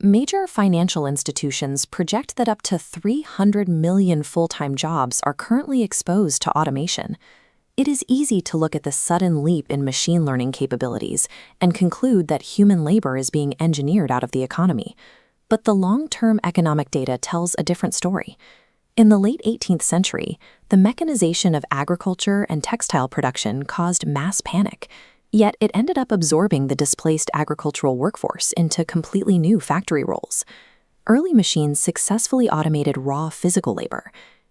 Major financial institutions project that up to 300 million full-time jobs are currently exposed to automation. It is easy to look at the sudden leap in machine learning capabilities and conclude that human labor is being engineered out of the economy. But the long-term economic data tells a different story. In the late 18th century, the mechanization of agriculture and textile production caused mass panic. Yet it ended up absorbing the displaced agricultural workforce into completely new factory roles. Early machines successfully automated raw physical labor.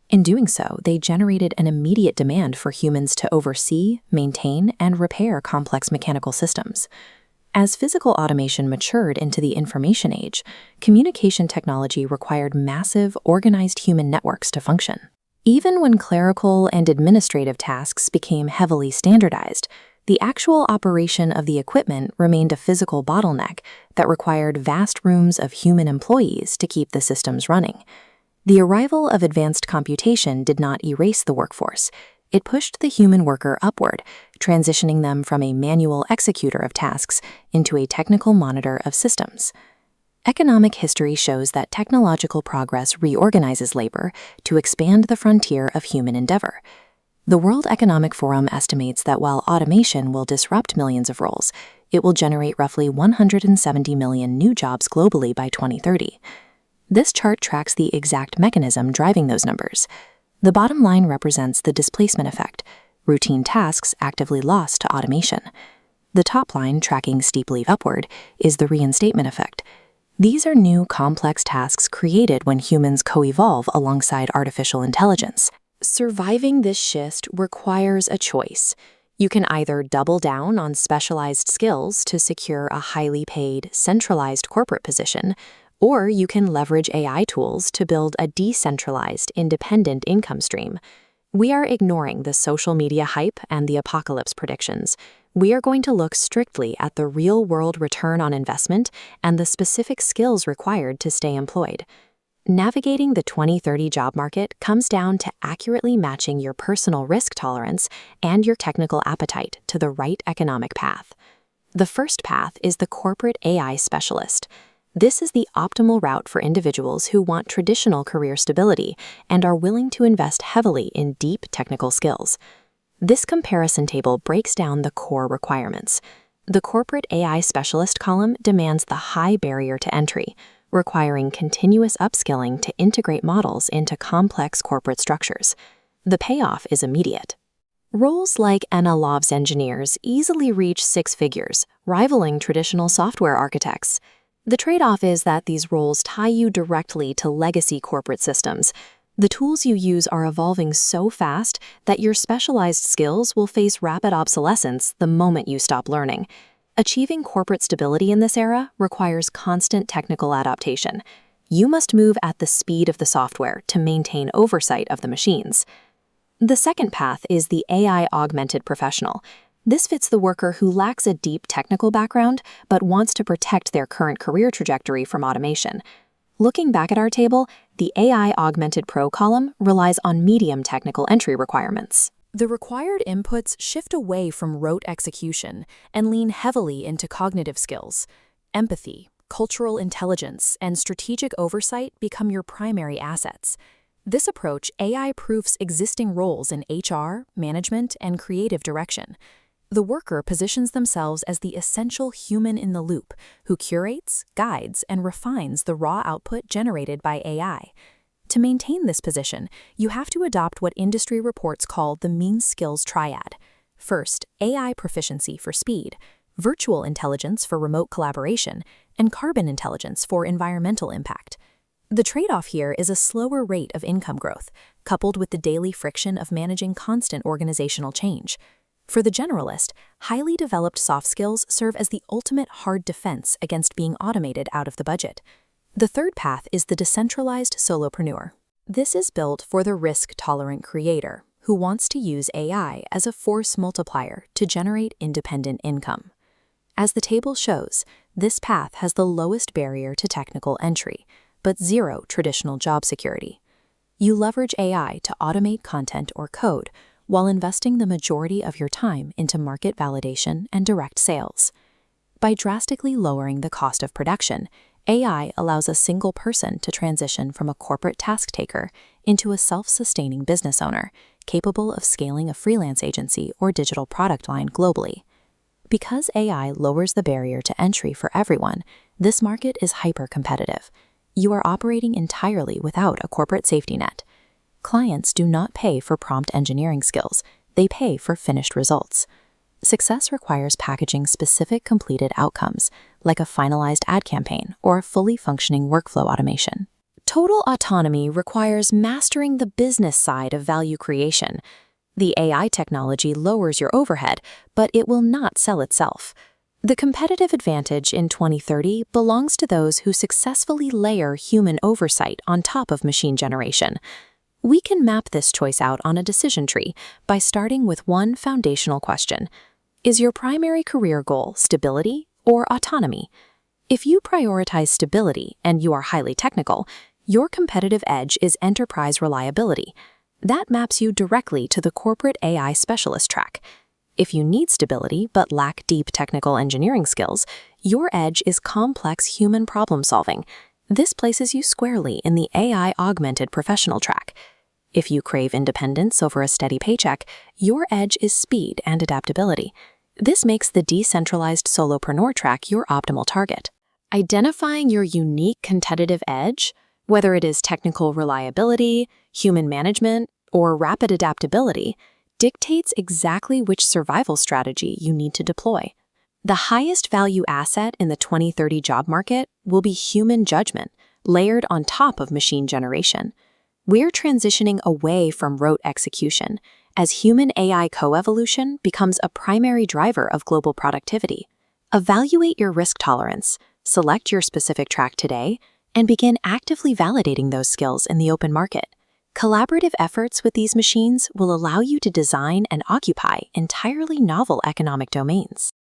In doing so, they generated an immediate demand for humans to oversee, maintain, and repair complex mechanical systems. As physical automation matured into the information age, communication technology required massive, organized human networks to function. Even when clerical and administrative tasks became heavily standardized, the actual operation of the equipment remained a physical bottleneck that required vast rooms of human employees to keep the systems running. The arrival of advanced computation did not erase the workforce. It pushed the human worker upward, transitioning them from a manual executor of tasks into a technical monitor of systems. Economic history shows that technological progress reorganizes labor to expand the frontier of human endeavor. The World Economic Forum estimates that while automation will disrupt millions of roles, it will generate roughly 170 million new jobs globally by 2030. This chart tracks the exact mechanism driving those numbers. The bottom line represents the displacement effect, routine tasks actively lost to automation. The top line, tracking steeply upward, is the reinstatement effect. These are new, complex tasks created when humans co-evolve alongside artificial intelligence. Surviving this shift requires a choice. You can either double down on specialized skills to secure a highly paid, centralized corporate position, or you can leverage AI tools to build a decentralized, independent income stream. We are ignoring the social media hype and the apocalypse predictions. We are going to look strictly at the real-world return on investment and the specific skills required to stay employed. Navigating the 2030 job market comes down to accurately matching your personal risk tolerance and your technical appetite to the right economic path. The first path is the corporate AI specialist. This is the optimal route for individuals who want traditional career stability and are willing to invest heavily in deep technical skills. This comparison table breaks down the core requirements. The corporate AI specialist column demands the high barrier to entry, requiring continuous upskilling to integrate models into complex corporate structures. The payoff is immediate. Roles like MLOps engineers easily reach six figures, rivaling traditional software architects. The trade-off is that these roles tie you directly to legacy corporate systems. The tools you use are evolving so fast that your specialized skills will face rapid obsolescence the moment you stop learning. Achieving corporate stability in this era requires constant technical adaptation. You must move at the speed of the software to maintain oversight of the machines. The second path is the AI-augmented professional. This fits the worker who lacks a deep technical background but wants to protect their current career trajectory from automation. Looking back at our table, the AI-augmented pro column relies on medium technical entry requirements. The required inputs shift away from rote execution and lean heavily into cognitive skills. Empathy, cultural intelligence, and strategic oversight become your primary assets. This approach AI-proofs existing roles in HR, management, and creative direction. The worker positions themselves as the essential human in the loop who curates, guides, and refines the raw output generated by AI. To maintain this position, you have to adopt what industry reports call the mean skills triad. First, AI proficiency for speed, virtual intelligence for remote collaboration, and carbon intelligence for environmental impact. The trade-off here is a slower rate of income growth, coupled with the daily friction of managing constant organizational change. For the generalist, highly developed soft skills serve as the ultimate hard defense against being automated out of the budget. The third path is the decentralized solopreneur. This is built for the risk-tolerant creator who wants to use AI as a force multiplier to generate independent income. As the table shows, this path has the lowest barrier to technical entry, but zero traditional job security. You leverage AI to automate content or code, while investing the majority of your time into market validation and direct sales. By drastically lowering the cost of production, AI allows a single person to transition from a corporate task taker into a self-sustaining business owner, capable of scaling a freelance agency or digital product line globally. Because AI lowers the barrier to entry for everyone, this market is hyper-competitive. You are operating entirely without a corporate safety net. Clients do not pay for prompt engineering skills, they pay for finished results. Success requires packaging specific completed outcomes, like a finalized ad campaign or a fully functioning workflow automation. Total autonomy requires mastering the business side of value creation. The AI technology lowers your overhead, but it will not sell itself. The competitive advantage in 2030 belongs to those who successfully layer human oversight on top of machine generation. We can map this choice out on a decision tree by starting with one foundational question. Is your primary career goal stability or autonomy? If you prioritize stability and you are highly technical, your competitive edge is enterprise reliability. That maps you directly to the corporate AI specialist track. If you need stability but lack deep technical engineering skills, your edge is complex human problem solving. This places you squarely in the AI-augmented professional track. If you crave independence over a steady paycheck, your edge is speed and adaptability. This makes the decentralized solopreneur track your optimal target. Identifying your unique competitive edge, whether it is technical reliability, human management, or rapid adaptability, dictates exactly which survival strategy you need to deploy. The highest value asset in the 2030 job market will be human judgment, layered on top of machine generation. We're transitioning away from rote execution as human-AI coevolution becomes a primary driver of global productivity. Evaluate your risk tolerance, select your specific track today, and begin actively validating those skills in the open market. Collaborative efforts with these machines will allow you to design and occupy entirely novel economic domains.